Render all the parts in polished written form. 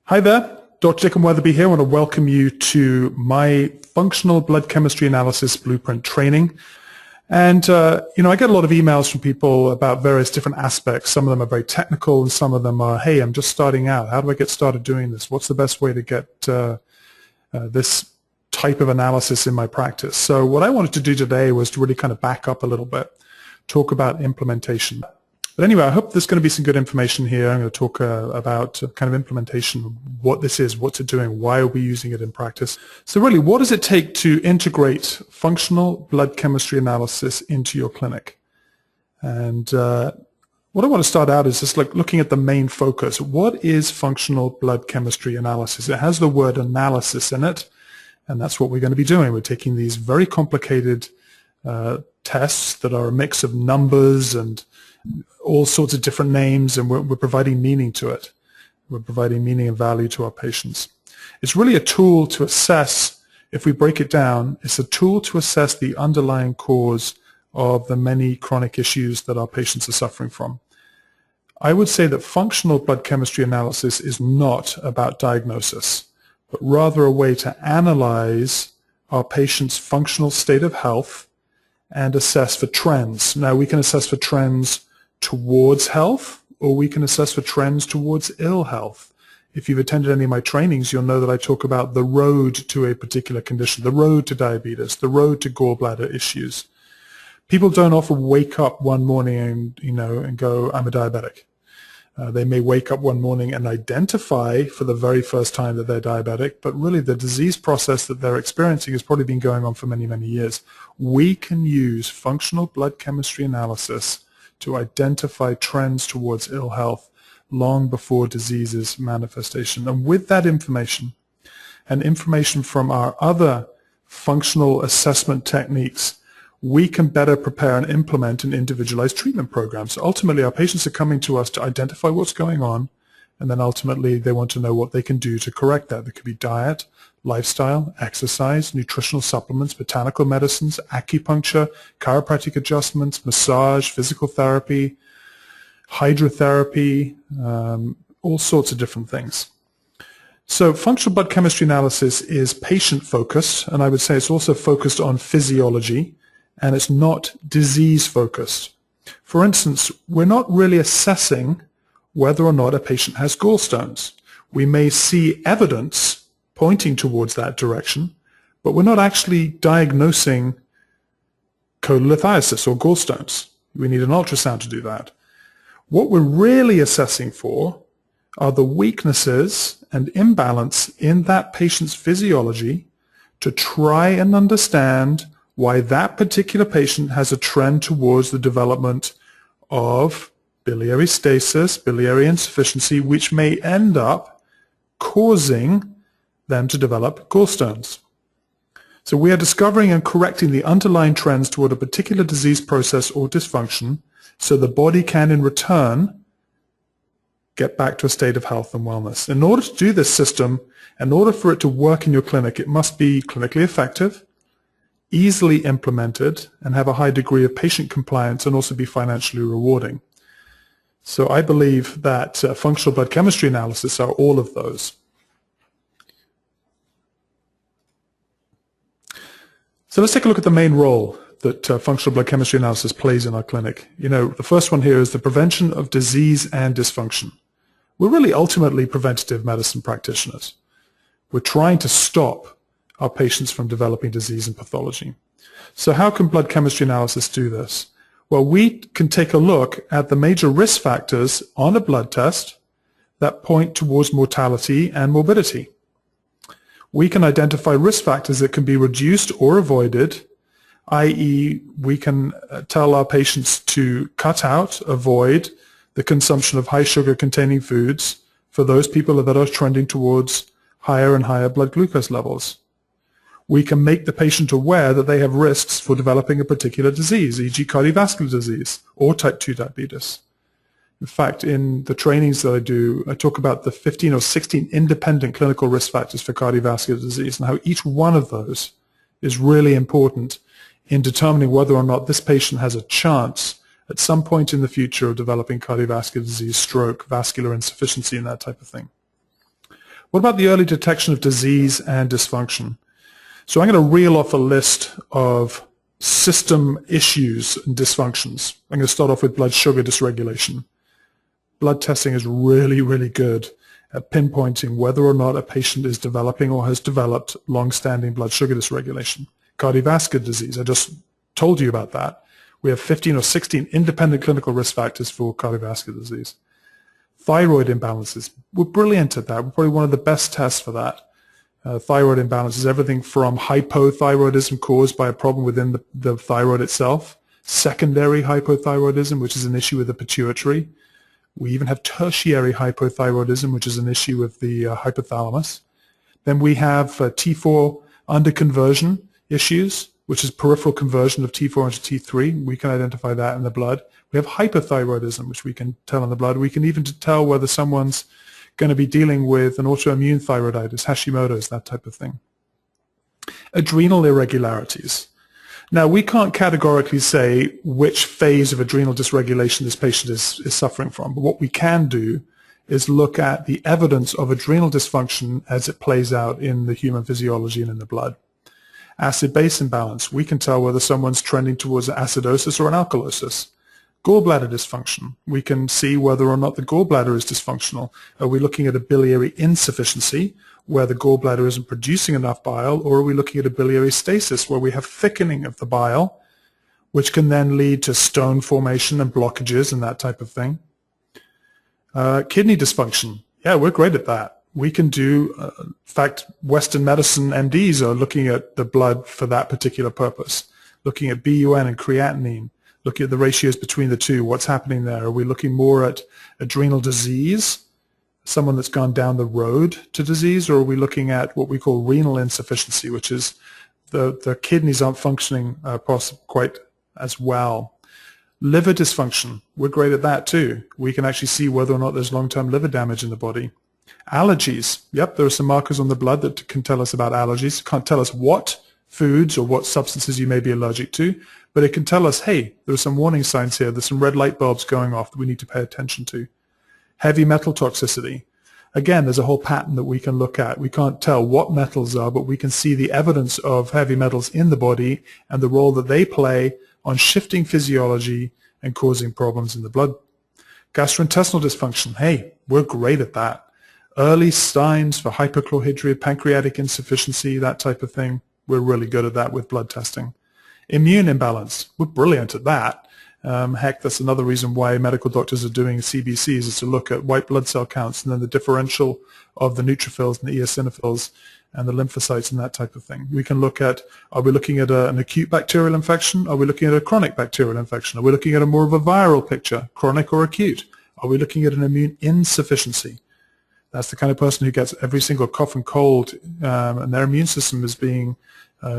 Hi there, Dr. Dicken Weatherby here. I want to welcome you to my functional blood chemistry analysis blueprint training. And, I get a lot of emails from people about various different aspects. Some of them are very technical and some of them are, hey, I'm just starting out. How do I get started doing this? What's the best way to get this type of analysis in my practice? So what I wanted to do today was to really kind of back up a little bit, talk about implementation. But anyway, I hope there's going to be some good information here. I'm going to talk about kind of implementation, what this is, what's it doing, why are we using it in practice. So really, what does it take to integrate functional blood chemistry analysis into your clinic? And what I want to start out is just like looking at the main focus. What is functional blood chemistry analysis? It has the word analysis in it, and that's what we're going to be doing. We're taking these very complicated tests that are a mix of numbers and all sorts of different names, and we're providing meaning to it. We're providing meaning and value to our patients. It's really a tool to assess, if we break it down, it's a tool to assess the underlying cause of the many chronic issues that our patients are suffering from. I would say that functional blood chemistry analysis is not about diagnosis, but rather a way to analyze our patient's functional state of health and assess for trends. Now, we can assess for trends towards health, or we can assess for trends towards ill health. If you've attended any of my trainings, you'll know that I talk about the road to a particular condition, the road to diabetes, the road to gallbladder issues. People don't often wake up one morning and go, I'm a diabetic. They may wake up one morning and identify for the very first time that they're diabetic, but really the disease process that they're experiencing has probably been going on for many, many years. We can use functional blood chemistry analysis to identify trends towards ill health long before disease's manifestation. And with that information and information from our other functional assessment techniques, we can better prepare and implement an individualized treatment program. So ultimately, our patients are coming to us to identify what's going on, and then ultimately they want to know what they can do to correct that. There could be diet, lifestyle, exercise, nutritional supplements, botanical medicines, acupuncture, chiropractic adjustments, massage, physical therapy, hydrotherapy, all sorts of different things. So functional blood chemistry analysis is patient-focused, and I would say it's also focused on physiology, and it's not disease-focused. For instance, we're not really assessing whether or not a patient has gallstones. We may see evidence pointing towards that direction, but we're not actually diagnosing cholelithiasis or gallstones. We need an ultrasound to do that. What we're really assessing for are the weaknesses and imbalance in that patient's physiology to try and understand why that particular patient has a trend towards the development of biliary stasis, biliary insufficiency, which may end up causing them to develop gallstones. So we are discovering and correcting the underlying trends toward a particular disease process or dysfunction so the body can in return get back to a state of health and wellness. In order to do this system, in order for it to work in your clinic, it must be clinically effective, easily implemented, and have a high degree of patient compliance and also be financially rewarding. So I believe that functional blood chemistry analysis are all of those. So let's take a look at the main role that functional blood chemistry analysis plays in our clinic. The first one here is the prevention of disease and dysfunction. We're really ultimately preventative medicine practitioners. We're trying to stop our patients from developing disease and pathology. So how can blood chemistry analysis do this? Well, we can take a look at the major risk factors on a blood test that point towards mortality and morbidity. We can identify risk factors that can be reduced or avoided, i.e. we can tell our patients to cut out, avoid the consumption of high sugar containing foods for those people that are trending towards higher and higher blood glucose levels. We can make the patient aware that they have risks for developing a particular disease, e.g. cardiovascular disease or type 2 diabetes. In fact, in the trainings that I do, I talk about the 15 or 16 independent clinical risk factors for cardiovascular disease and how each one of those is really important in determining whether or not this patient has a chance at some point in the future of developing cardiovascular disease, stroke, vascular insufficiency, and that type of thing. What about the early detection of disease and dysfunction? So I'm going to reel off a list of system issues and dysfunctions. I'm going to start off with blood sugar dysregulation. Blood testing is really, really good at pinpointing whether or not a patient is developing or has developed long-standing blood sugar dysregulation. Cardiovascular disease, I just told you about that. We have 15 or 16 independent clinical risk factors for cardiovascular disease. Thyroid imbalances, we're brilliant at that. We're probably one of the best tests for that. Thyroid imbalance is everything from hypothyroidism caused by a problem within the thyroid itself, secondary hypothyroidism, which is an issue with the pituitary. We even have tertiary hypothyroidism, which is an issue with the hypothalamus. Then we have T4 underconversion issues, which is peripheral conversion of T4 into T3. We can identify that in the blood. We have hypothyroidism, which we can tell in the blood. We can even tell whether someone's going to be dealing with an autoimmune thyroiditis, Hashimoto's, that type of thing. Adrenal irregularities. Now, we can't categorically say which phase of adrenal dysregulation this patient is suffering from, but what we can do is look at the evidence of adrenal dysfunction as it plays out in the human physiology and in the blood. Acid-base imbalance. We can tell whether someone's trending towards acidosis or an alkalosis. Gallbladder dysfunction. We can see whether or not the gallbladder is dysfunctional. Are we looking at a biliary insufficiency, where the gallbladder isn't producing enough bile, or are we looking at a biliary stasis, where we have thickening of the bile, which can then lead to stone formation and blockages and that type of thing? Kidney dysfunction. Yeah, we're great at that. We can do, in fact, Western medicine MDs are looking at the blood for that particular purpose, looking at BUN and creatinine, looking at the ratios between the two, what's happening there. Are we looking more at adrenal disease, someone that's gone down the road to disease, or are we looking at what we call renal insufficiency, which is the kidneys aren't functioning quite as well? Liver dysfunction, we're great at that too. We can actually see whether or not there's long-term liver damage in the body. Allergies, yep, there are some markers on the blood that can tell us about allergies. Can't tell us what foods or what substances you may be allergic to, but it can tell us, hey, there are some warning signs here. There's some red light bulbs going off that we need to pay attention to. Heavy metal toxicity. Again, there's a whole pattern that we can look at. We can't tell what metals are, but we can see the evidence of heavy metals in the body and the role that they play on shifting physiology and causing problems in the blood. Gastrointestinal dysfunction. Hey, we're great at that. Early signs for hypochlorhydria, pancreatic insufficiency, that type of thing. We're really good at that with blood testing. Immune imbalance. We're brilliant at that. Heck, that's another reason why medical doctors are doing CBCs, is to look at white blood cell counts and then the differential of the neutrophils and the eosinophils and the lymphocytes and that type of thing. We can look at, are we looking at an acute bacterial infection? Are we looking at a chronic bacterial infection? Are we looking at a more of a viral picture, chronic or acute? Are we looking at an immune insufficiency? That's the kind of person who gets every single cough and cold and their immune system is being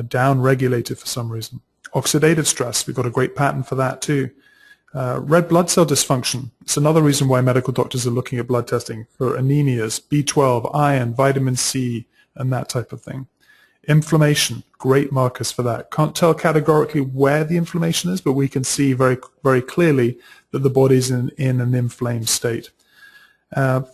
down-regulated for some reason. Oxidative stress, we've got a great pattern for that too. Red blood cell dysfunction, it's another reason why medical doctors are looking at blood testing for anemias, B12, iron, vitamin C, and that type of thing. Inflammation, great markers for that. Can't tell categorically where the inflammation is, but we can see very, very clearly that the body's in an inflamed state.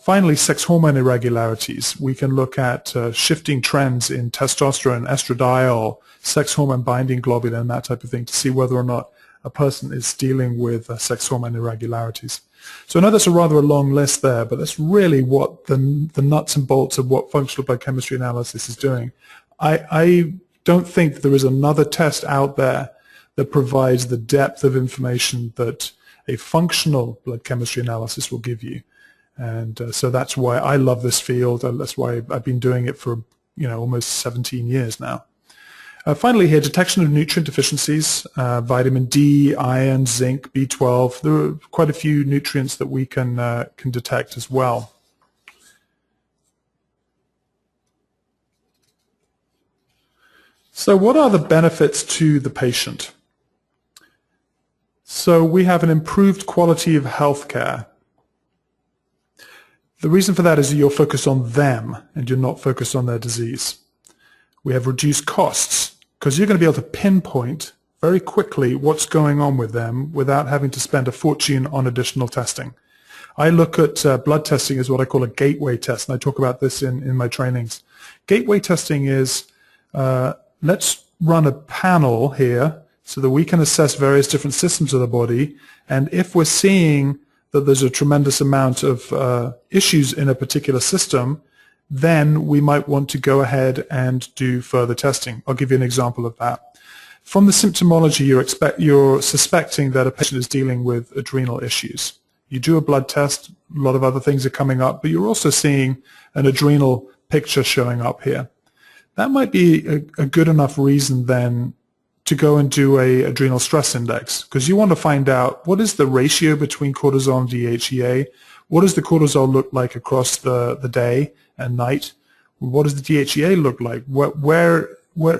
Finally, sex hormone irregularities. We can look at shifting trends in testosterone, estradiol, sex hormone binding globulin, and that type of thing to see whether or not a person is dealing with sex hormone irregularities. So I know that's a rather long list there, but that's really what the nuts and bolts of what functional biochemistry analysis is doing. I don't think that there is another test out there that provides the depth of information that a functional blood chemistry analysis will give you. And so that's why I love this field, and that's why I've been doing it for almost 17 years now. Finally here, detection of nutrient deficiencies, vitamin D, iron, zinc, B12. There are quite a few nutrients that we can detect as well. So what are the benefits to the patient? So we have an improved quality of health care. The reason for that is that you're focused on them and you're not focused on their disease. We have reduced costs because you're going to be able to pinpoint very quickly what's going on with them without having to spend a fortune on additional testing. I look at blood testing as what I call a gateway test, and I talk about this in my trainings. Gateway testing is, let's run a panel here so that we can assess various different systems of the body, and if we're seeing that there's a tremendous amount of issues in a particular system, then we might want to go ahead and do further testing. I'll give you an example of that. From the symptomology, you're suspecting that a patient is dealing with adrenal issues. You do a blood test, a lot of other things are coming up, but you're also seeing an adrenal picture showing up here. That might be a good enough reason then to go and do a adrenal stress index, because you want to find out what is the ratio between cortisol and DHEA, what does the cortisol look like across the day and night, what does the DHEA look like, where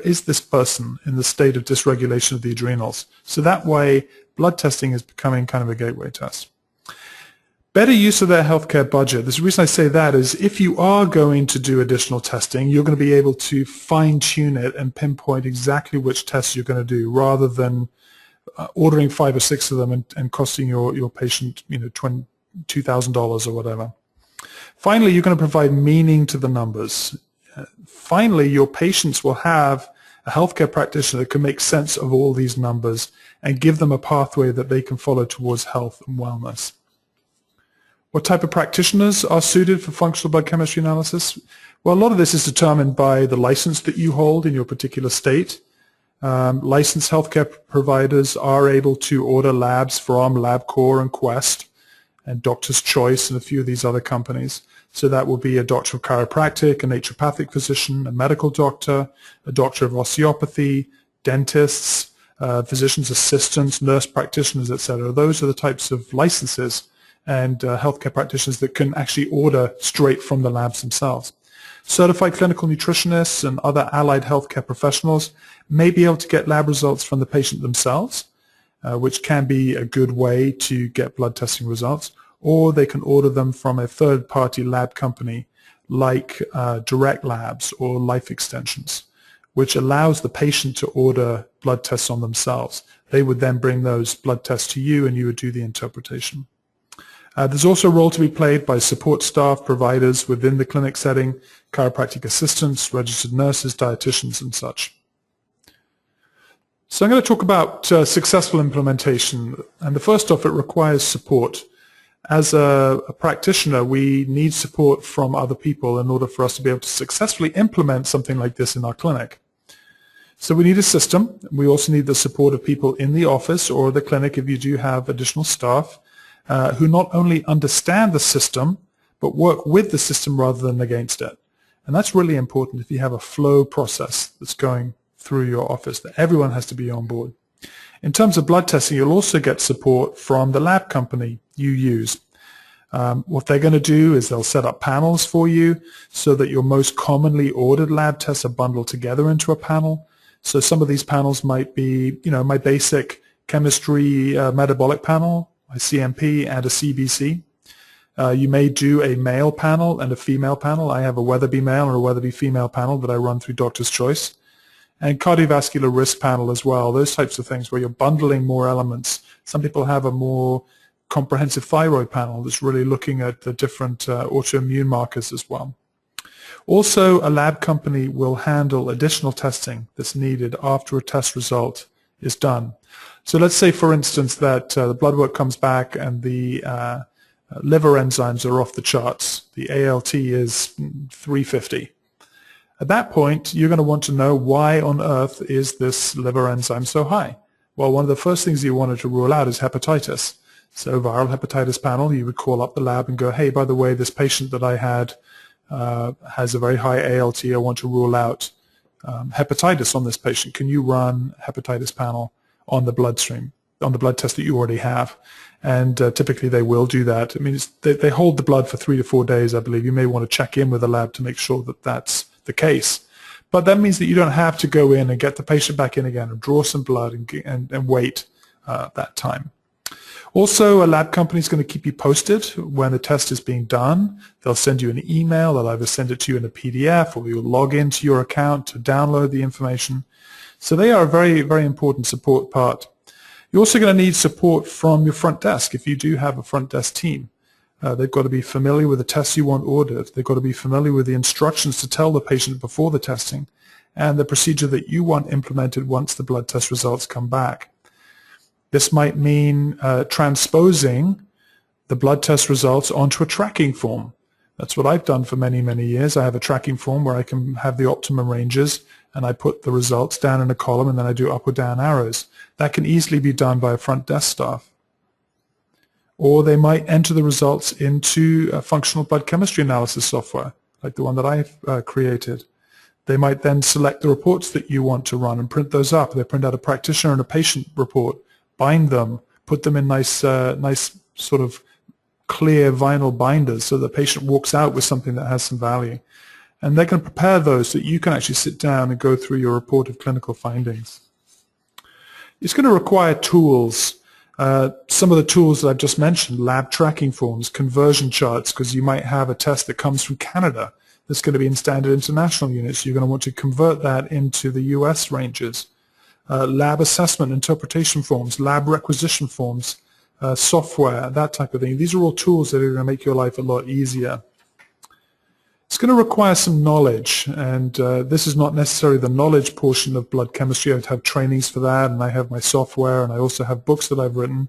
is this person in the state of dysregulation of the adrenals. So that way blood testing is becoming kind of a gateway test. Better use of their healthcare budget. The reason I say that is if you are going to do additional testing, you're going to be able to fine-tune it and pinpoint exactly which tests you're going to do, rather than ordering 5 or 6 of them and costing your patient, $2,000 or whatever. Finally, you're going to provide meaning to the numbers. Finally, your patients will have a healthcare practitioner that can make sense of all these numbers and give them a pathway that they can follow towards health and wellness. What type of practitioners are suited for functional blood chemistry analysis? Well, a lot of this is determined by the license that you hold in your particular state. Licensed healthcare providers are able to order labs from LabCorp and Quest and Doctor's Choice and a few of these other companies. So that will be a doctor of chiropractic, a naturopathic physician, a medical doctor, a doctor of osteopathy, dentists, physician's assistants, nurse practitioners, etc. Those are the types of licenses and healthcare practitioners that can actually order straight from the labs themselves. Certified clinical nutritionists and other allied healthcare professionals may be able to get lab results from the patient themselves, which can be a good way to get blood testing results, or they can order them from a third-party lab company like Direct Labs or Life Extensions, which allows the patient to order blood tests on themselves. They would then bring those blood tests to you and you would do the interpretation. There's also a role to be played by support staff, providers within the clinic setting, chiropractic assistants, registered nurses, dietitians, and such. So I'm going to talk about successful implementation. And the first off, it requires support. As a practitioner, we need support from other people in order for us to be able to successfully implement something like this in our clinic. So we need a system. We also need the support of people in the office or the clinic if you do have additional staff. Who not only understand the system, but work with the system rather than against it. And that's really important if you have a flow process that's going through your office, that everyone has to be on board. In terms of blood testing, you'll also get support from the lab company you use. What they're going to do is they'll set up panels for you so that your most commonly ordered lab tests are bundled together into a panel. So some of these panels might be, my basic chemistry metabolic panel, my CMP, and a CBC. You may do a male panel and a female panel. I have a Weatherby male and a Weatherby female panel that I run through Doctor's Choice. And cardiovascular risk panel as well, those types of things where you're bundling more elements. Some people have a more comprehensive thyroid panel that's really looking at the different autoimmune markers as well. Also, a lab company will handle additional testing that's needed after a test result is done. So let's say, for instance, that the blood work comes back and the liver enzymes are off the charts. The ALT is 350. At that point, you're going to want to know why on earth is this liver enzyme so high? Well, one of the first things you wanted to rule out is hepatitis. So viral hepatitis panel, you would call up the lab and go, hey, by the way, this patient that I had has a very high ALT. I want to rule out hepatitis on this patient. Can you run hepatitis panel on the bloodstream, on the blood test that you already have? And typically they will do that. I mean, they hold the blood for 3 to 4 days, I believe. You may want to check in with the lab to make sure that that's the case. But that means that you don't have to go in and get the patient back in again and draw some blood and wait that time. Also, a lab company is going to keep you posted when the test is being done. They'll send you an email. They'll either send it to you in a PDF or you'll log into your account to download the information. So they are a very, very important support part. You're also going to need support from your front desk if you do have a front desk team. They've got to be familiar with the tests you want ordered. They've got to be familiar with the instructions to tell the patient before the testing and the procedure that you want implemented once the blood test results come back. This might mean transposing the blood test results onto a tracking form. That's what I've done for many, many years. I have a tracking form where I can have the optimum ranges, and I put the results down in a column, and then I do up or down arrows. That can easily be done by a front desk staff. Or they might enter the results into a functional blood chemistry analysis software, like the one that I've created. They might then select the reports that you want to run and print those up. They print out a practitioner and a patient report, bind them, put them in nice sort of clear vinyl binders so the patient walks out with something that has some value. And they can prepare those so that you can actually sit down and go through your report of clinical findings. It's going to require tools. Some of the tools that I've just mentioned, lab tracking forms, conversion charts, because you might have a test that comes from Canada that's going to be in standard international units. You're going to want to convert that into the US ranges. Lab assessment interpretation forms, lab requisition forms, software, that type of thing. These are all tools that are going to make your life a lot easier. It's going to require some knowledge, and this is not necessarily the knowledge portion of blood chemistry. I have trainings for that, and I have my software, and I also have books that I've written.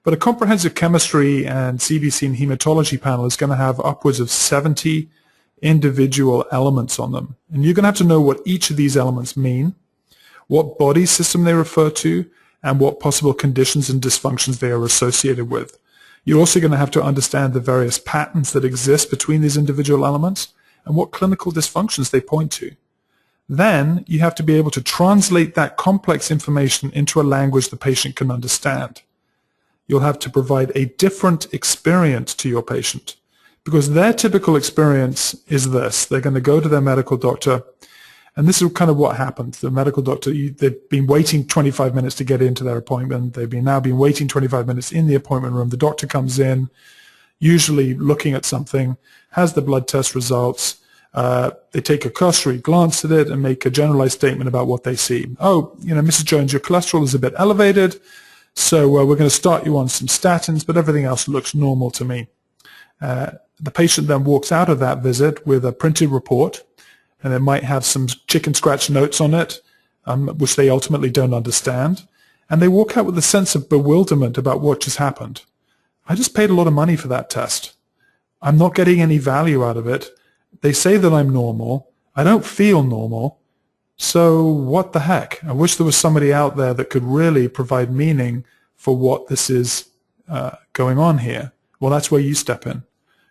But a comprehensive chemistry and CBC and hematology panel is going to have upwards of 70 individual elements on them. And you're going to have to know what each of these elements mean, what body system they refer to, and what possible conditions and dysfunctions they are associated with. You're also going to have to understand the various patterns that exist between these individual elements and what clinical dysfunctions they point to. Then you have to be able to translate that complex information into a language the patient can understand. You'll have to provide a different experience to your patient, because their typical experience is this. They're going to go to their medical doctor, and this is kind of what happens. The medical doctor, they've been waiting 25 minutes to get into their appointment. They've now been waiting 25 minutes in the appointment room. The doctor comes in, usually looking at something, has the blood test results. They take a cursory glance at it and make a generalized statement about what they see. Oh, Mrs. Jones, your cholesterol is a bit elevated, so we're going to start you on some statins, but everything else looks normal to me. The patient then walks out of that visit with a printed report, and it might have some chicken scratch notes on it, which they ultimately don't understand. And they walk out with a sense of bewilderment about what just happened. I just paid a lot of money for that test. I'm not getting any value out of it. They say that I'm normal. I don't feel normal. So what the heck? I wish there was somebody out there that could really provide meaning for what this is going on here. Well, that's where you step in.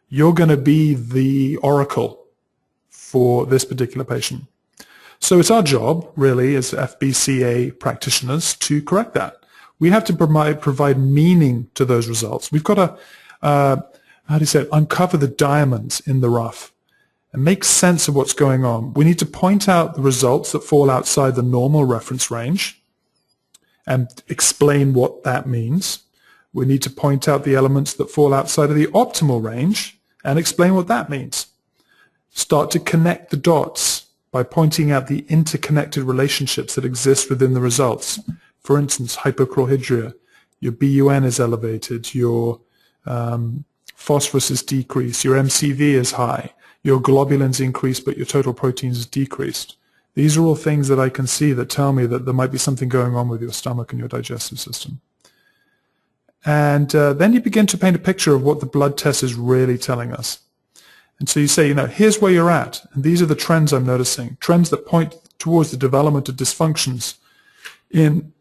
You're going to be the oracle for this particular patient. So it's our job, really, as FBCA practitioners to correct that. We have to provide meaning to those results. We've got to, uncover the diamonds in the rough and make sense of what's going on. We need to point out the results that fall outside the normal reference range and explain what that means. We need to point out the elements that fall outside of the optimal range and explain what that means. Start to connect the dots by pointing out the interconnected relationships that exist within the results. For instance, hypochlorhydria, your BUN is elevated, your phosphorus is decreased, your MCV is high, your globulins increased, but your total proteins is decreased. These are all things that I can see that tell me that there might be something going on with your stomach and your digestive system. And then you begin to paint a picture of what the blood test is really telling us. And so you say, here's where you're at, and these are the trends I'm noticing, trends that point towards the development of dysfunctions in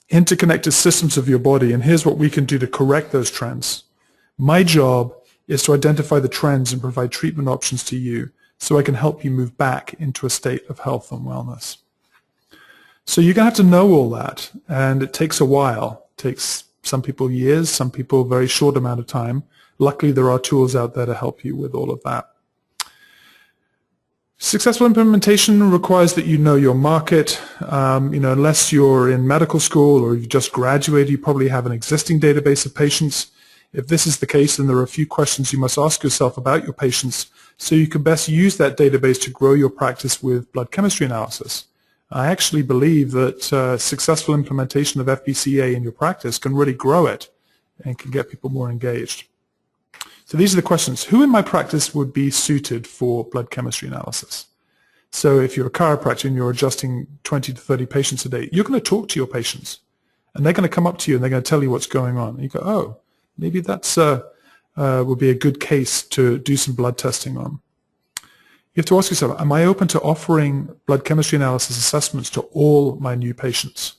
interconnected systems of your body, and here's what we can do to correct those trends. My job is to identify the trends and provide treatment options to you so I can help you move back into a state of health and wellness. So you're going to have to know all that, and it takes a while. It takes some people years, some people a very short amount of time. Luckily, there are tools out there to help you with all of that. Successful implementation requires that you know your market. Unless you're in medical school or you've just graduated, you probably have an existing database of patients. If this is the case, then there are a few questions you must ask yourself about your patients so you can best use that database to grow your practice with blood chemistry analysis. I actually believe that successful implementation of FBCA in your practice can really grow it and can get people more engaged. So these are the questions. Who in my practice would be suited for blood chemistry analysis? So if you're a chiropractor and you're adjusting 20 to 30 patients a day, you're going to talk to your patients, and they're going to come up to you and they're going to tell you what's going on. And you go, oh, maybe that's would be a good case to do some blood testing on. You have to ask yourself, am I open to offering blood chemistry analysis assessments to all my new patients?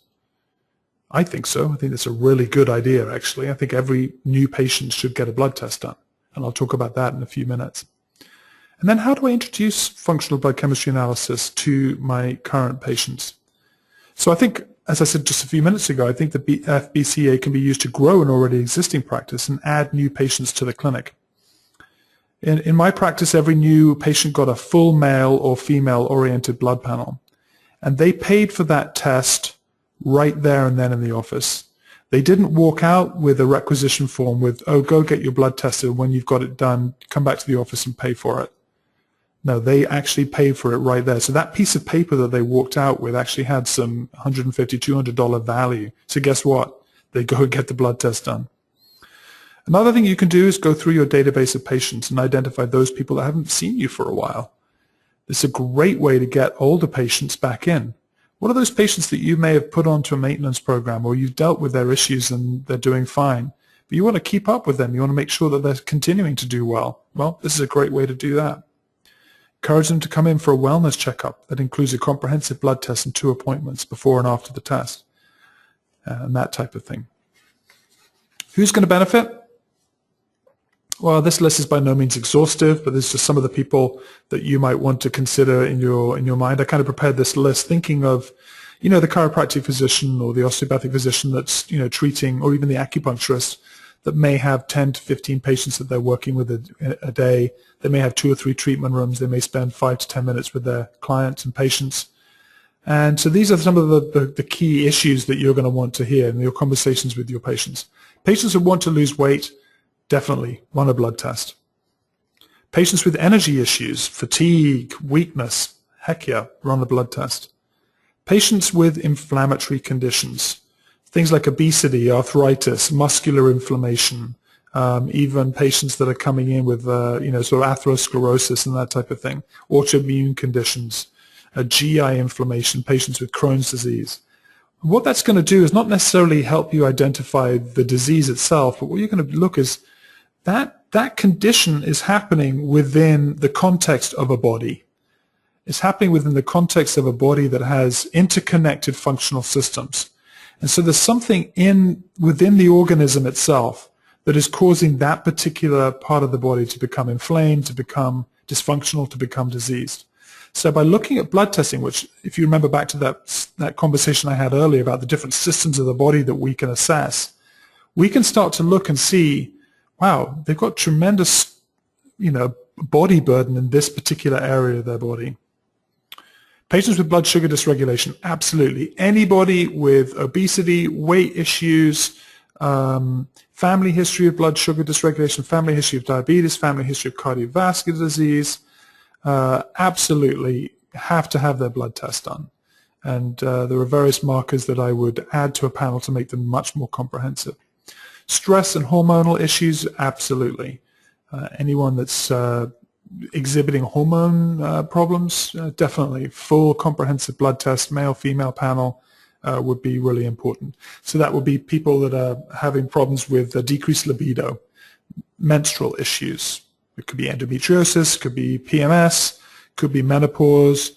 I think so. I think that's a really good idea, actually. I think every new patient should get a blood test done, and I'll talk about that in a few minutes. And then how do I introduce functional blood chemistry analysis to my current patients? So I think, as I said just a few minutes ago, I think the FBCA can be used to grow an already existing practice and add new patients to the clinic. In my practice, every new patient got a full male or female-oriented blood panel, and they paid for that test right there and then in the office. They didn't walk out with a requisition form with, oh, go get your blood tested. When you've got it done, come back to the office and pay for it. No, they actually paid for it right there. So that piece of paper that they walked out with actually had some $150, $200 value. So guess what? They go and get the blood test done. Another thing you can do is go through your database of patients and identify those people that haven't seen you for a while. It's a great way to get older patients back in. What are those patients that you may have put onto a maintenance program, or you've dealt with their issues and they're doing fine, but you want to keep up with them. You want to make sure that they're continuing to do well. Well, this is a great way to do that. Encourage them to come in for a wellness checkup that includes a comprehensive blood test and 2 appointments before and after the test, and that type of thing. Who's going to benefit? Well, this list is by no means exhaustive, but there's just some of the people that you might want to consider in your mind. I kind of prepared this list thinking of, the chiropractic physician or the osteopathic physician that's, treating, or even the acupuncturist that may have 10 to 15 patients that they're working with a day. They may have 2 or 3 treatment rooms. They may spend 5 to 10 minutes with their clients and patients. And so these are some of the key issues that you're going to want to hear in your conversations with your patients. Patients who want to lose weight, definitely run a blood test. Patients with energy issues, fatigue, weakness, heck yeah, run a blood test. Patients with inflammatory conditions, things like obesity, arthritis, muscular inflammation, even patients that are coming in with, sort of atherosclerosis and that type of thing, autoimmune conditions, GI inflammation, patients with Crohn's disease. What that's going to do is not necessarily help you identify the disease itself, but what you're going to look is that condition is happening within the context of a body. It's happening within the context of a body that has interconnected functional systems. And so there's something within the organism itself that is causing that particular part of the body to become inflamed, to become dysfunctional, to become diseased. So by looking at blood testing, which if you remember back to that conversation I had earlier about the different systems of the body that we can assess, we can start to look and see, wow, they've got tremendous, body burden in this particular area of their body. Patients with blood sugar dysregulation, absolutely. Anybody with obesity, weight issues, family history of blood sugar dysregulation, family history of diabetes, family history of cardiovascular disease, absolutely have to have their blood test done. And there are various markers that I would add to a panel to make them much more comprehensive. Stress and hormonal issues, absolutely. Anyone that's exhibiting hormone problems, definitely. Full comprehensive blood test, male, female panel would be really important. So that would be people that are having problems with decreased libido, menstrual issues. It could be endometriosis, could be PMS, could be menopause,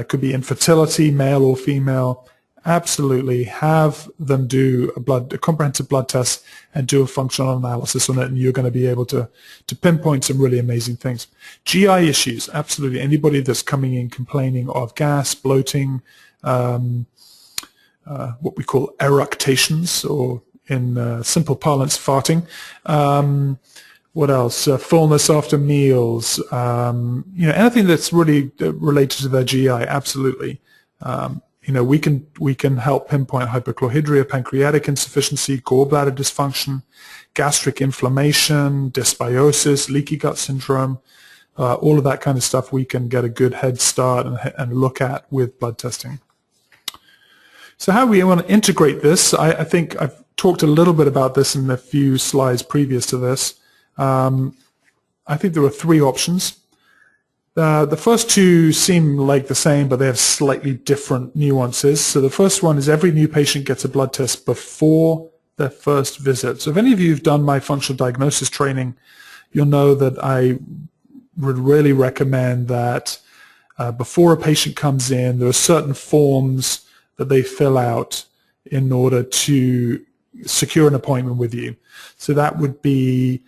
could be infertility, male or female. Absolutely have them do a comprehensive blood test and do a functional analysis on it, and you're going to be able to pinpoint some really amazing things. GI issues, absolutely. Anybody that's coming in complaining of gas, bloating, what we call eructations, or in simple parlance, farting. What else? Fullness after meals. Anything that's really related to their GI, absolutely. We can help pinpoint hypochlorhydria, pancreatic insufficiency, gallbladder dysfunction, gastric inflammation, dysbiosis, leaky gut syndrome, all of that kind of stuff we can get a good head start and look at with blood testing. So how we want to integrate this, I think I've talked a little bit about this in a few slides previous to this. I think there are three options. The first two seem like the same, but they have slightly different nuances. So the first one is every new patient gets a blood test before their first visit. So if any of you have done my functional diagnosis training, you'll know that I would really recommend that before a patient comes in, there are certain forms that they fill out in order to secure an appointment with you. So that would be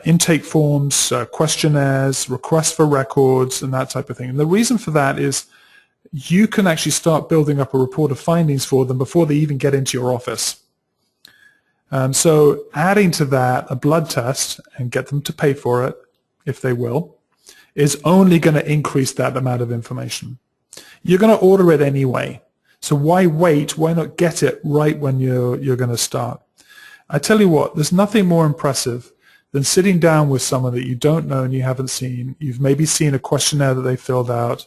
intake forms, questionnaires, requests for records, and that type of thing. And the reason for that is you can actually start building up a report of findings for them before they even get into your office. So adding to that a blood test and get them to pay for it, if they will, is only going to increase that amount of information. You're going to order it anyway. So why wait? Why not get it right when you're going to start? I tell you what, there's nothing more impressive than sitting down with someone that you don't know and you haven't seen. You've maybe seen a questionnaire that they filled out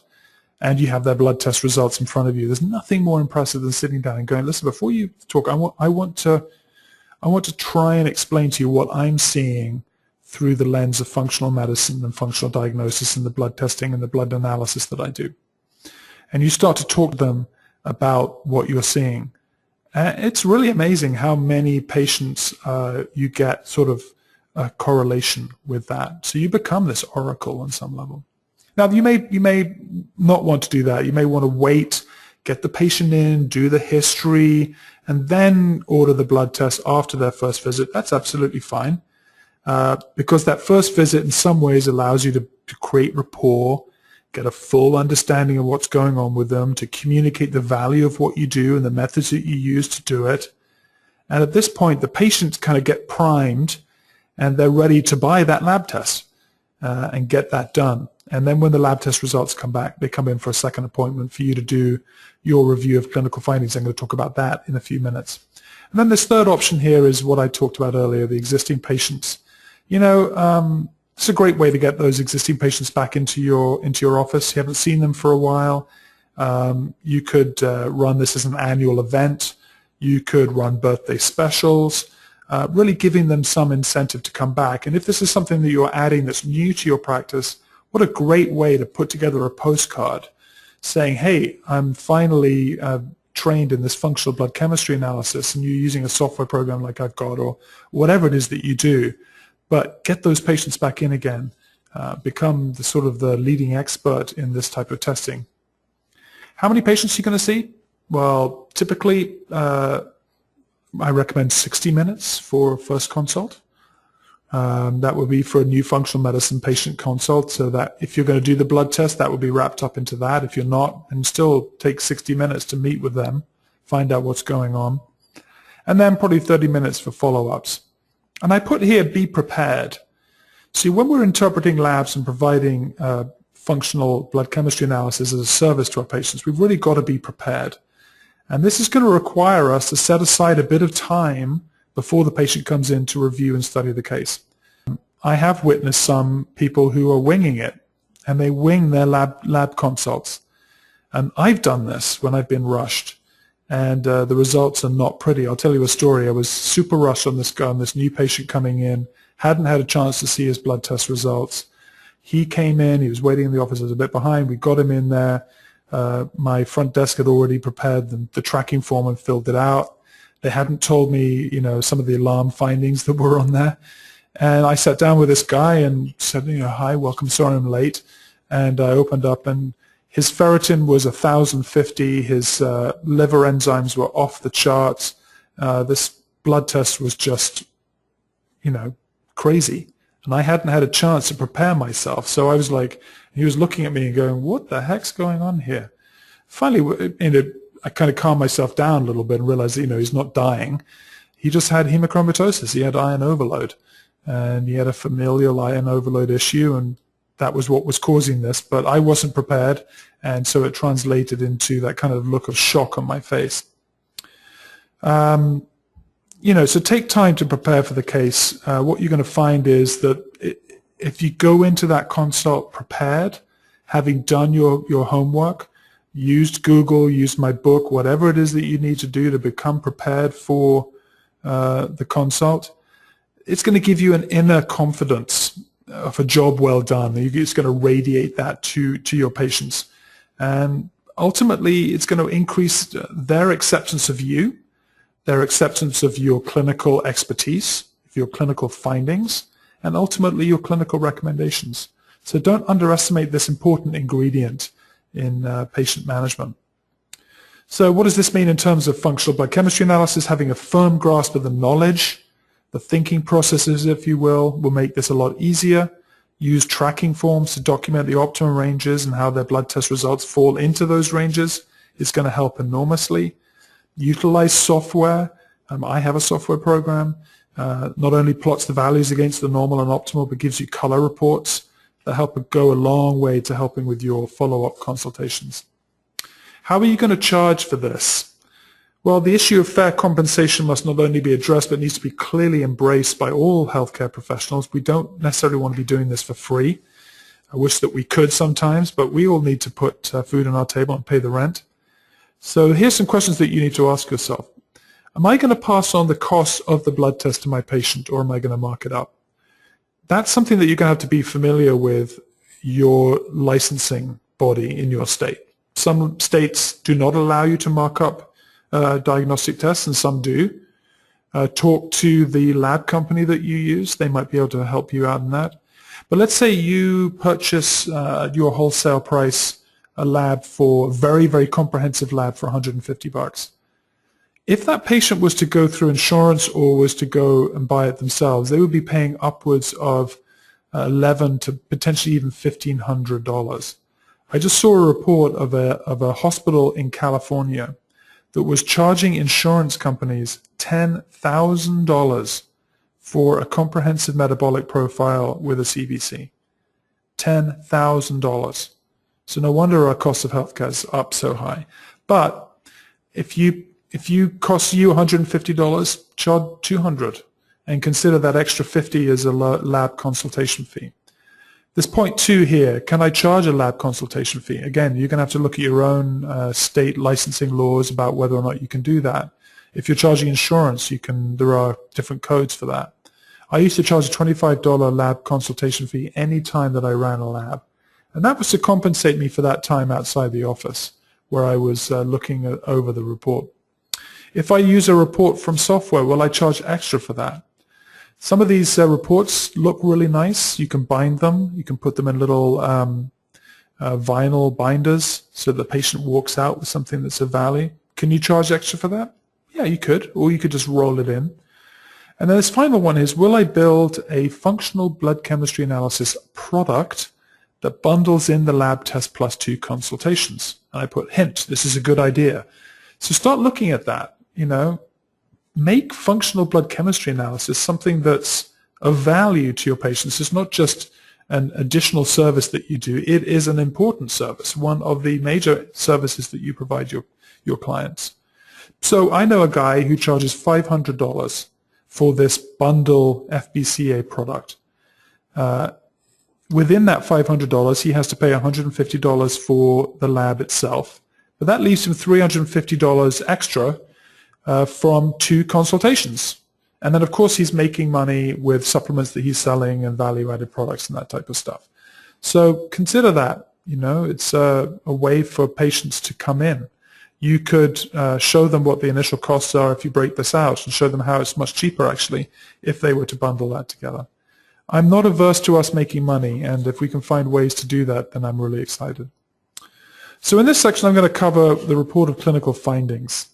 and you have their blood test results in front of you. There's nothing more impressive than sitting down and going, listen, before you talk, I want to try and explain to you what I'm seeing through the lens of functional medicine and functional diagnosis and the blood testing and the blood analysis that I do. And you start to talk to them about what you're seeing. It's really amazing how many patients you get sort of a correlation with that. So you become this oracle on some level. Now, you may not want to do that. You may want to wait, get the patient in, do the history, and then order the blood test after their first visit. That's absolutely fine. Because that first visit in some ways allows you to create rapport, get a full understanding of what's going on with them, to communicate the value of what you do and the methods that you use to do it. And at this point, the patients kind of get primed and they're ready to buy that lab test and get that done. And then when the lab test results come back, they come in for a second appointment for you to do your review of clinical findings. I'm going to talk about that in a few minutes. And then this third option here is what I talked about earlier, the existing patients. You know, it's a great way to get those existing patients back into your office. You haven't seen them for a while. You could run this as an annual event. You could run birthday specials, really giving them some incentive to come back. And if this is something that you're adding that's new to your practice, what a great way to put together a postcard saying, hey, I'm finally trained in this functional blood chemistry analysis, and you're using a software program like I've got, or whatever it is that you do. But get those patients back in again, become the sort of the leading expert in this type of testing. How many patients are you going to see? Well, typically I recommend 60 minutes for a first consult. That would be for a new functional medicine patient consult, so that if you're going to do the blood test, that would be wrapped up into that. If you're not, and still take 60 minutes to meet with them, find out what's going on. And then probably 30 minutes for follow-ups. And I put here, be prepared. See, when we're interpreting labs and providing functional blood chemistry analysis as a service to our patients, we've really got to be prepared. And this is going to require us to set aside a bit of time before the patient comes in to review and study the case. I have witnessed some people who are winging it, and they wing their lab consults. And I've done this when I've been rushed. And the results are not pretty. I'll tell you a story. I was super rushed on this guy, on this new patient coming in, hadn't had a chance to see his blood test results. He came in, he was waiting in the office, I was a bit behind. We got him in there. My front desk had already prepared the tracking form and filled it out. They hadn't told me, you know, some of the alarm findings that were on there. And I sat down with this guy and said, you know, hi, welcome, sorry I'm late. And I opened up, and his ferritin was 1,050. His liver enzymes were off the charts. This blood test was just, you know, crazy. And I hadn't had a chance to prepare myself. So I was like, he was looking at me and going, what the heck's going on here? Finally, you know, I kind of calmed myself down a little bit and realized, you know, he's not dying. He just had hemochromatosis. He had iron overload. And he had a familial iron overload issue, and that was what was causing this, but I wasn't prepared, and so it translated into that kind of look of shock on my face. You know, so take time to prepare for the case. What you're going to find is that if you go into that consult prepared, having done your homework, used Google, used my book, whatever it is that you need to do to become prepared for the consult, it's going to give you an inner confidence of a job well done. It's going to radiate that to your patients. And ultimately, it's going to increase their acceptance of you, their acceptance of your clinical expertise, your clinical findings, and ultimately your clinical recommendations. So don't underestimate this important ingredient in patient management. So what does this mean in terms of functional blood chemistry analysis? Having a firm grasp of the knowledge, the thinking processes, if you will make this a lot easier. Use tracking forms to document the optimum ranges and how their blood test results fall into those ranges. It's going to help enormously. Utilize software. I have a software program. Not only plots the values against the normal and optimal, but gives you color reports that help go a long way to helping with your follow-up consultations. How are you going to charge for this? Well, the issue of fair compensation must not only be addressed, but needs to be clearly embraced by all healthcare professionals. We don't necessarily want to be doing this for free. I wish that we could sometimes, but we all need to put food on our table and pay the rent. So here's some questions that you need to ask yourself. Am I going to pass on the cost of the blood test to my patient, or am I going to mark it up? That's something that you're going to have to be familiar with your licensing body in your state. Some states do not allow you to mark up diagnostic tests, and some do. Talk to the lab company that you use. They might be able to help you out in that. But let's say you purchase your wholesale price a lab for very, very comprehensive lab for $150. If that patient was to go through insurance or was to go and buy it themselves, they would be paying upwards of $1,100 to potentially even $1,500. I just saw a report of a hospital in California that was charging insurance companies $10,000 for a comprehensive metabolic profile with a CBC. $10,000. So no wonder our cost of healthcare is up so high. But if you cost you $150, charge $200 and consider that extra $50 as a lab consultation fee. There's point 2 here. Can I charge a lab consultation fee? Again, you're going to have to look at your own state licensing laws about whether or not you can do that. If you're charging insurance, there are different codes for that. I used to charge a $25 lab consultation fee any time that I ran a lab. And that was to compensate me for that time outside the office where I was looking over the report. If I use a report from software, will I charge extra for that? Some of these reports look really nice. You can bind them. You can put them in little vinyl binders so the patient walks out with something that's of value. Can you charge extra for that? Yeah, you could, or you could just roll it in. And then this final one is, will I build a functional blood chemistry analysis product that bundles in the lab test plus 2 consultations? And I put, hint, this is a good idea. So start looking at that. Make functional blood chemistry analysis something that's of value to your patients. It's not just an additional service that you do. It is an important service, one of the major services that you provide your clients. So I know a guy who charges $500 for this bundle FBCA product. Within that $500, he has to pay $150 for the lab itself. But that leaves him $350 extra from 2 consultations. And then, of course, he's making money with supplements that he's selling and value-added products and that type of stuff. So consider that. It's a way for patients to come in. You could show them what the initial costs are if you break this out, and show them how it's much cheaper, actually, if they were to bundle that together. I'm not averse to us making money, and if we can find ways to do that, then I'm really excited. So in this section, I'm going to cover the report of clinical findings.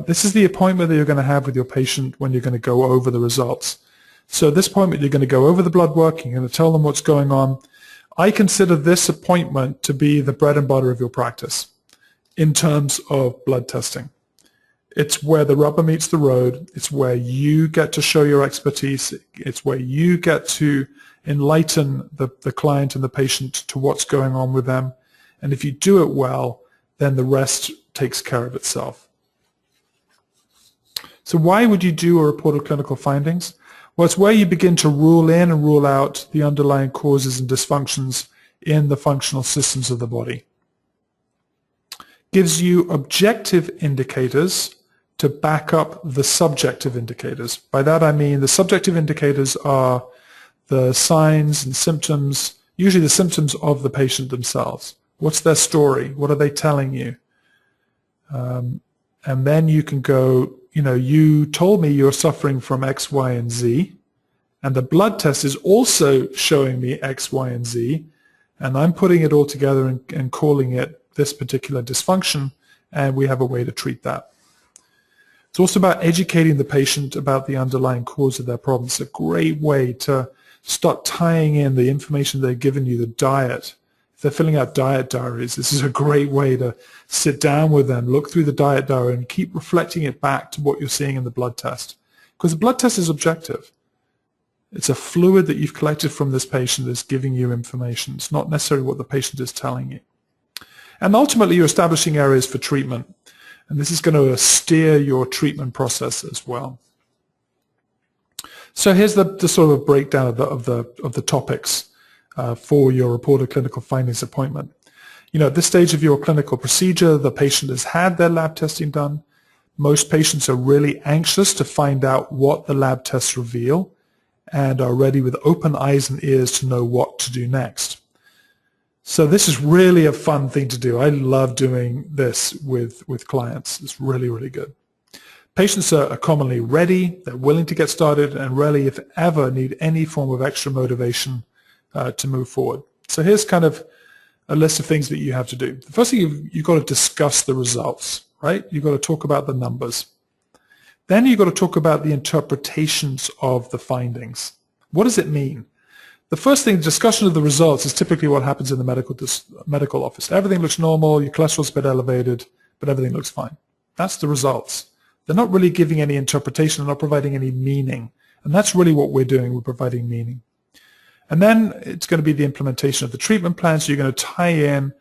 This is the appointment that you're going to have with your patient when you're going to go over the results. So at this appointment, you're going to go over the blood work, you're going to tell them what's going on. I consider this appointment to be the bread and butter of your practice in terms of blood testing. It's where the rubber meets the road. It's where you get to show your expertise. It's where you get to enlighten the client and the patient to what's going on with them. And if you do it well, then the rest takes care of itself. So why would you do a report of clinical findings? Well, it's where you begin to rule in and rule out the underlying causes and dysfunctions in the functional systems of the body. Gives you objective indicators to back up the subjective indicators. By that I mean the subjective indicators are the signs and symptoms, usually the symptoms of the patient themselves. What's their story? What are they telling you? And then you can go, you told me you're suffering from X, Y, and Z, and the blood test is also showing me X, Y, and Z, and I'm putting it all together and calling it this particular dysfunction, and we have a way to treat that. It's also about educating the patient about the underlying cause of their problem. It's a great way to start tying in the information they've given you, the diet. If they're filling out diet diaries, this is a great way to sit down with them, look through the diet diary, and keep reflecting it back to what you're seeing in the blood test. Because the blood test is objective. It's a fluid that you've collected from this patient that's giving you information. It's not necessarily what the patient is telling you. And ultimately, you're establishing areas for treatment. And this is going to steer your treatment process as well. So here's the sort of a breakdown of the topics for your reported clinical findings appointment. At this stage of your clinical procedure, the patient has had their lab testing done. Most patients are really anxious to find out what the lab tests reveal and are ready with open eyes and ears to know what to do next. So this is really a fun thing to do. I love doing this with clients. It's really, really good. Patients are commonly ready, they're willing to get started, and rarely, if ever, need any form of extra motivation to move forward. So here's kind of a list of things that you have to do. The first thing, you've got to discuss the results, right? You've got to talk about the numbers. Then you've got to talk about the interpretations of the findings. What does it mean? The first thing, discussion of the results, is typically what happens in the medical office. Everything looks normal, your cholesterol's a bit elevated, but everything looks fine. That's the results. They're not really giving any interpretation, they're not providing any meaning. And that's really what we're doing, we're providing meaning. And then it's going to be the implementation of the treatment plan, so you're going to tie in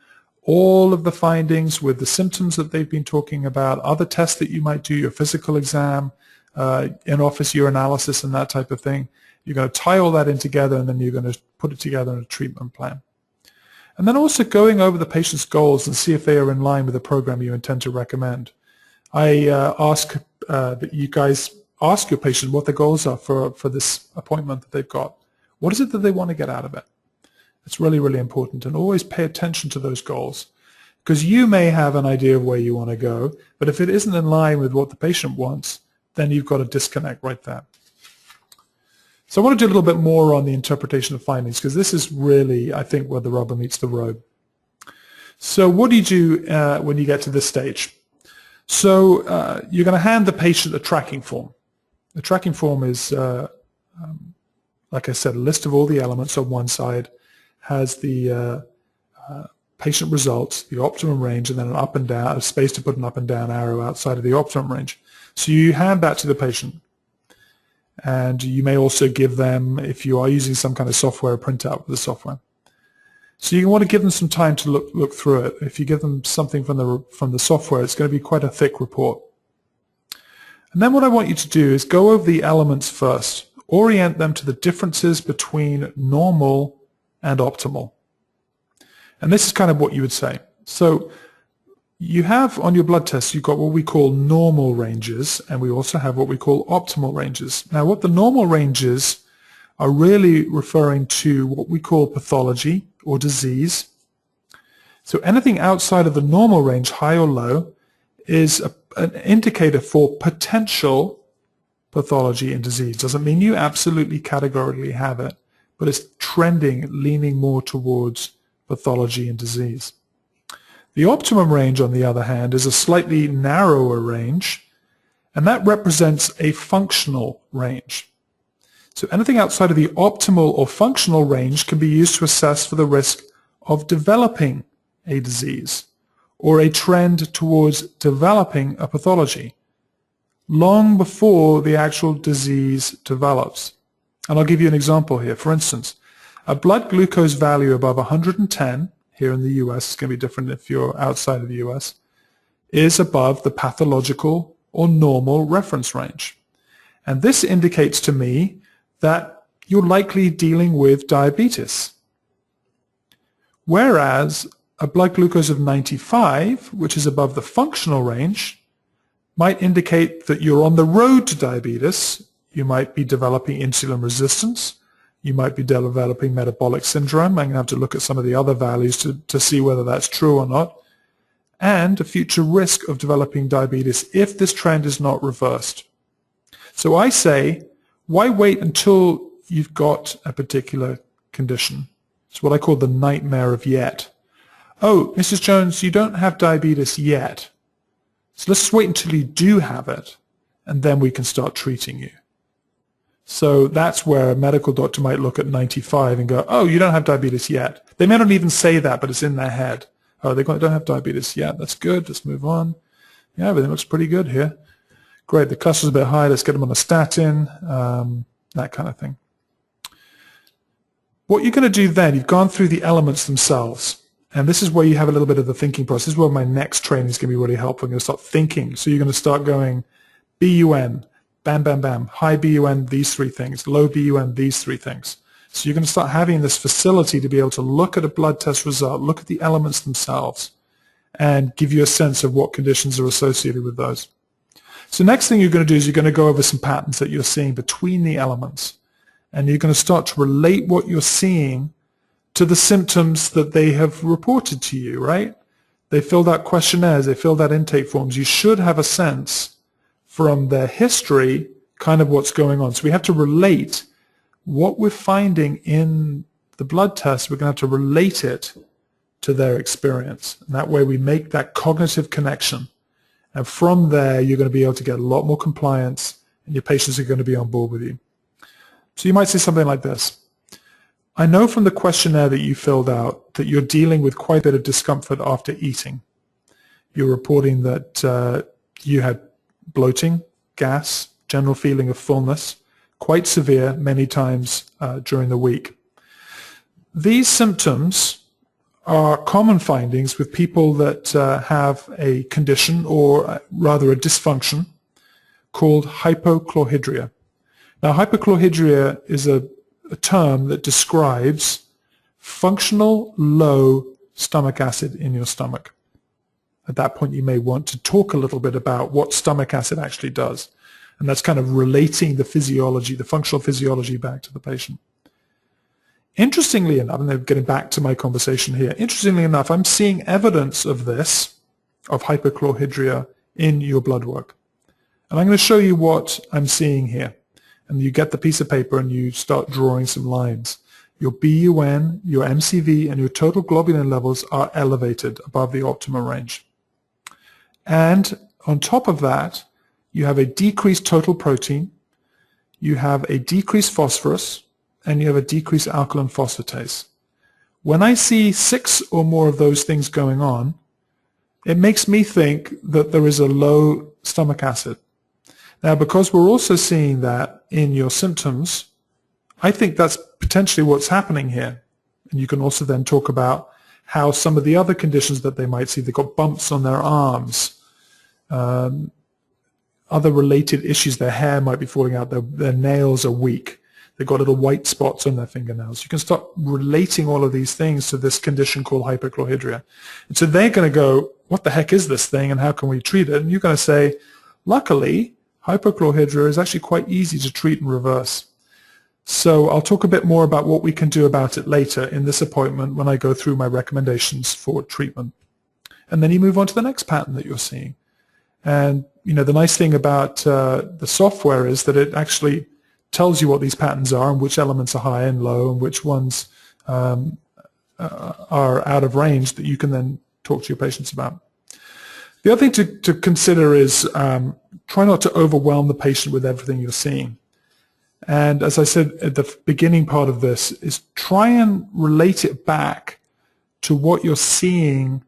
all of the findings with the symptoms that they've been talking about, other tests that you might do, your physical exam, in-office urinalysis and that type of thing. You're going to tie all that in together, and then you're going to put it together in a treatment plan. And then also going over the patient's goals and see if they are in line with the program you intend to recommend. I ask that you guys ask your patient what their goals are for this appointment that they've got. What is it that they want to get out of it? It's really, really important, and always pay attention to those goals, because you may have an idea of where you want to go, but if it isn't in line with what the patient wants, then you've got a disconnect right there. So I want to do a little bit more on the interpretation of findings, because this is really, I think, where the rubber meets the road. So what do you do when you get to this stage? So you're going to hand the patient a tracking form. The tracking form is, like I said, a list of all the elements on one side, has the patient results, the optimum range, and then an up and down, a space to put an up and down arrow outside of the optimum range. So you hand that to the patient. And you may also give them, if you are using some kind of software, a printout with the software. So you want to give them some time to look through it. If you give them something from the software, it's going to be quite a thick report. And then what I want you to do is go over the elements first. Orient them to the differences between normal and optimal. And this is kind of what you would say. So you have on your blood test, you've got what we call normal ranges, and we also have what we call optimal ranges. Now what the normal ranges are really referring to what we call pathology or disease. So anything outside of the normal range, high or low, is an indicator for potential pathology and disease. Doesn't mean you absolutely categorically have it, but it's trending, leaning more towards pathology and disease. The optimum range, on the other hand, is a slightly narrower range, and that represents a functional range. So anything outside of the optimal or functional range can be used to assess for the risk of developing a disease or a trend towards developing a pathology long before the actual disease develops. And I'll give you an example here. For instance, a blood glucose value above 110, here in the US, it's going to be different if you're outside of the US, is above the pathological or normal reference range. And this indicates to me that you're likely dealing with diabetes. Whereas a blood glucose of 95, which is above the functional range, might indicate that you're on the road to diabetes. You might be developing insulin resistance. you might be developing metabolic syndrome. I'm going to have to look at some of the other values to see whether that's true or not, and a future risk of developing diabetes if this trend is not reversed. So I say, why wait until you've got a particular condition? It's what I call the nightmare of yet. Oh, Mrs. Jones, you don't have diabetes yet. So let's just wait until you do have it, and then we can start treating you. So that's where a medical doctor might look at 95 and go, oh, you don't have diabetes yet. They may not even say that, but it's in their head. Oh, they don't have diabetes yet. That's good. Let's move on. Yeah, everything looks pretty good here. Great. The cholesterol's a bit high. Let's get them on a statin, that kind of thing. What you're going to do then, you've gone through the elements themselves. And this is where you have a little bit of the thinking process. This is where my next training is going to be really helpful. I'm going to start thinking. So you're going to start going BUN, bam, bam, bam, high BUN, these three things, low BUN, these three things. So you're going to start having this facility to be able to look at a blood test result, look at the elements themselves, and give you a sense of what conditions are associated with those. So next thing you're going to do is you're going to go over some patterns that you're seeing between the elements. And you're going to start to relate what you're seeing to the symptoms that they have reported to you, right? They filled out questionnaires, they filled out intake forms. You should have a sense from their history kind of what's going on. So we have to relate what we're finding in the blood test. We're going to have to relate it to their experience. And that way we make that cognitive connection. And from there, you're going to be able to get a lot more compliance, and your patients are going to be on board with you. So you might say something like this. I know from the questionnaire that you filled out that you're dealing with quite a bit of discomfort after eating. You're reporting that you had bloating, gas, general feeling of fullness, quite severe many times during the week. These symptoms are common findings with people that have a condition, or rather a dysfunction, called hypochlorhydria. Now, hypochlorhydria is a term that describes functional low stomach acid in your stomach. At that point, you may want to talk a little bit about what stomach acid actually does. And that's kind of relating the physiology, the functional physiology, back to the patient. Interestingly enough, and I'm getting back to my conversation here, interestingly enough, I'm seeing evidence of this, of hypochlorhydria, in your blood work. And I'm going to show you what I'm seeing here. And you get the piece of paper and you start drawing some lines. Your BUN, your MCV, and your total globulin levels are elevated above the optimal range. And on top of that, you have a decreased total protein, you have a decreased phosphorus, and you have a decreased alkaline phosphatase. When I see 6 or more of those things going on, it makes me think that there is a low stomach acid. Now, because we're also seeing that in your symptoms, I think that's potentially what's happening here. And you can also then talk about how some of the other conditions that they might see, they've got bumps on their arms, other related issues, their hair might be falling out, their nails are weak, they've got little white spots on their fingernails. You can start relating all of these things to this condition called hypochlorhydria. And so they're going to go, what the heck is this thing and how can we treat it? And you're going to say, luckily, hypochlorhydria is actually quite easy to treat and reverse. So I'll talk a bit more about what we can do about it later in this appointment when I go through my recommendations for treatment. And then you move on to the next pattern that you're seeing. And you know, the nice thing about the software is that it actually tells you what these patterns are and which elements are high and low and which ones are out of range that you can then talk to your patients about. The other thing to consider is try not to overwhelm the patient with everything you're seeing. And as I said at the beginning part of this, is try and relate it back to what you're seeing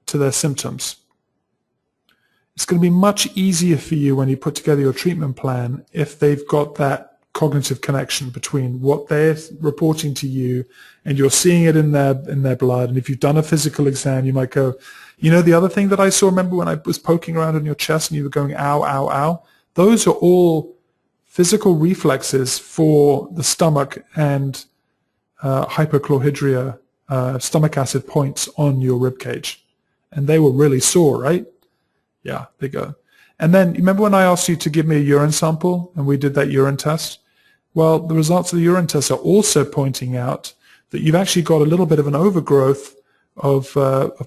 to their symptoms. It's going to be much easier for you when you put together your treatment plan if they've got that cognitive connection between what they're reporting to you and you're seeing it in their blood. And if you've done a physical exam, you might go, you know, the other thing that I saw, remember when I was poking around in your chest and you were going, ow, ow, ow? Those are all physical reflexes for the stomach and hypochlorhydria, stomach acid points on your rib cage. And they were really sore, right? Yeah, there you go. And then remember when I asked you to give me a urine sample and we did that urine test? Well, the results of the urine test are also pointing out that you've actually got a little bit of an overgrowth of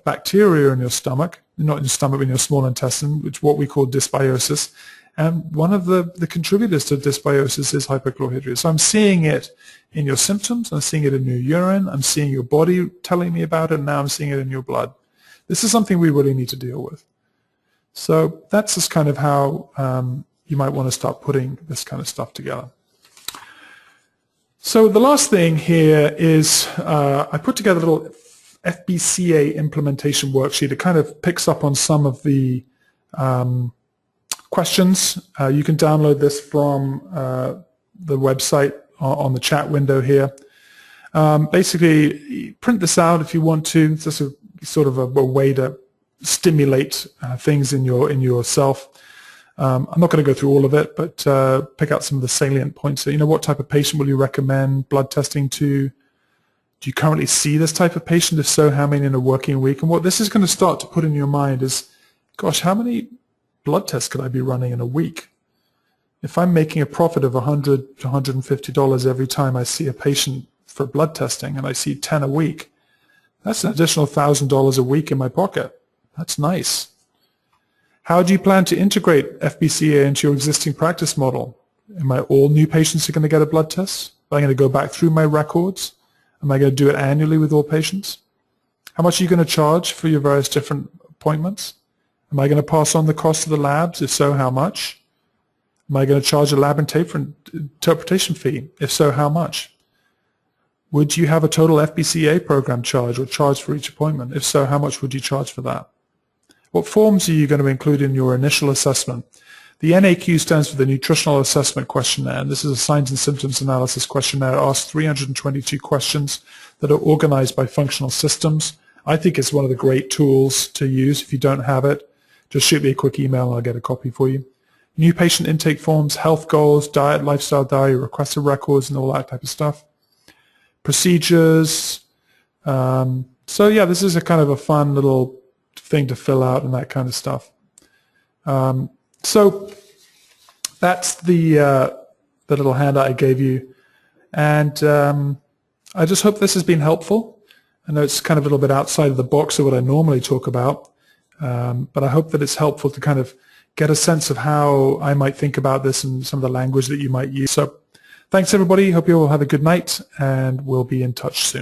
bacteria in your stomach, not in your stomach, but in your small intestine, which is what we call dysbiosis. And one of the contributors to dysbiosis is hypochlorhydria. So I'm seeing it in your symptoms, I'm seeing it in your urine, I'm seeing your body telling me about it, and now I'm seeing it in your blood. This is something we really need to deal with. So that's just kind of how you might want to start putting this kind of stuff together. So the last thing here is I put together a little FBCA implementation worksheet. It kind of picks up on some of the questions. You can download this from the website on the chat window here. Basically, print this out if you want to. It's just a sort of a way to stimulate things in yourself. I'm not going to go through all of it, but pick out some of the salient points. So, you know, what type of patient will you recommend blood testing to? Do you currently see this type of patient? If so, how many in a working week? And what this is going to start to put in your mind is, gosh, how many blood tests could I be running in a week? If I'm making a profit of $100 to $150 every time I see a patient for blood testing, and I see 10 a week, that's an additional $1,000 a week in my pocket. That's nice. How do you plan to integrate FBCA into your existing practice model? All new patients are going to get a blood test? Am I going to go back through my records? Am I going to do it annually with all patients? How much are you going to charge for your various different appointments? Am I going to pass on the cost of the labs? If so, how much? Am I going to charge a lab interpretation fee? If so, how much? Would you have a total FBCA program charge or charge for each appointment? If so, how much would you charge for that? What forms are you going to include in your initial assessment? The NAQ stands for the Nutritional Assessment Questionnaire, and this is a signs and symptoms analysis questionnaire. It asks 322 questions that are organized by functional systems. I think it's one of the great tools to use. If you don't have it, just shoot me a quick email and I'll get a copy for you. New patient intake forms, health goals, diet, lifestyle diary, requested records, and all that type of stuff. Procedures. So yeah, this is a kind of a fun little thing to fill out and that kind of stuff. So that's the little handout I gave you, and I just hope this has been helpful. I know it's kind of a little bit outside of the box of what I normally talk about, but I hope that it's helpful to kind of get a sense of how I might think about this and some of the language that you might use. So thanks everybody, hope you all have a good night, and we'll be in touch soon.